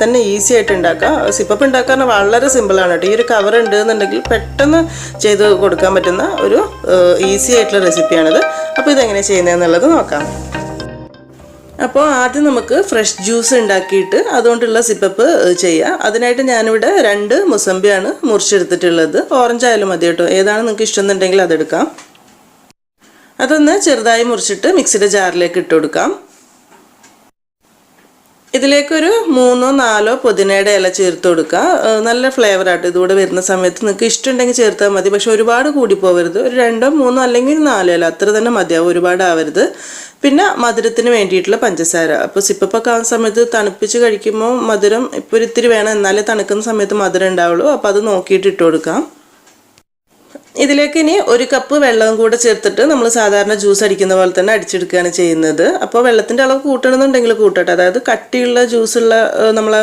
തന്നെ ഈസി ആയിട്ട് ഉണ്ടാക്കാം. സിപ്പപ്പ് ഉണ്ടാക്കാൻ വളരെ സിമ്പിളാണ് കേട്ടോ. ഈ ഒരു കവർ ഉണ്ടെന്നുണ്ടെങ്കിൽ പെട്ടെന്ന് ചെയ്ത് കൊടുക്കാൻ പറ്റുന്ന ഒരു ഈസി ആയിട്ടുള്ള റെസിപ്പിയാണിത്. അപ്പോൾ ഇതെങ്ങനെ ചെയ്യുന്നതെന്നുള്ളത് നോക്കാം. അപ്പോൾ ആദ്യം നമുക്ക് ഫ്രഷ് ജ്യൂസ് ഉണ്ടാക്കിയിട്ട് അതുകൊണ്ടുള്ള സിപ്പപ്പ് ചെയ്യാം. അതിനായിട്ട് ഞാനിവിടെ 2 മുസമ്പിയാണ് മുറിച്ചെടുത്തിട്ടുള്ളത്. ഓറഞ്ച് ആയാലും മതി കേട്ടോ, ഏതാണ് നിങ്ങൾക്ക് ഇഷ്ടം എന്നുണ്ടെങ്കിൽ അതെടുക്കാം. അതൊന്ന് ചെറുതായി മുറിച്ചിട്ട് മിക്സിയുടെ ജാറിലേക്ക് ഇട്ട് കൊടുക്കാം. ഇതിലേക്കൊരു 3-4 പുതിനയുടെ ഇല ചേർത്ത് കൊടുക്കുക. നല്ല ഫ്ലേവറായിട്ട് ഇതുകൂടെ വരുന്ന സമയത്ത് നിങ്ങൾക്ക് ഇഷ്ടമുണ്ടെങ്കിൽ ചേർത്താൽ മതി. പക്ഷെ ഒരുപാട് കൂടി പോകരുത്. ഒരു 2-3 അല്ലെങ്കിൽ 4 ഇല അത്ര തന്നെ മതിയാവും, ഒരുപാട് ആവരുത്. പിന്നെ മധുരത്തിന് വേണ്ടിയിട്ടുള്ള പഞ്ചസാര. അപ്പോൾ സിപ്പപ്പൊക്കെ ആവുന്ന സമയത്ത് തണുപ്പിച്ച് കഴിക്കുമ്പോൾ മധുരം ഇപ്പോൾ ഒരു ഇത്തിരി വേണം, എന്നാലേ തണുക്കുന്ന സമയത്ത് മധുരം ഉണ്ടാവുള്ളൂ. അപ്പോൾ അത് നോക്കിയിട്ട് ഇട്ട് കൊടുക്കാം. ഇതിലേക്ക് ഇനി 1 കപ്പ് വെള്ളം കൂടെ ചേർത്തിട്ട് നമ്മൾ സാധാരണ ജ്യൂസ് അടിക്കുന്ന പോലെ തന്നെ അടിച്ചെടുക്കുകയാണ് ചെയ്യുന്നത്. അപ്പോൾ വെള്ളത്തിൻ്റെ അളവ് കൂട്ടണമെന്നുണ്ടെങ്കിൽ കൂട്ടട്ടെ. അതായത് കട്ടിയുള്ള ജ്യൂസുള്ള നമ്മൾ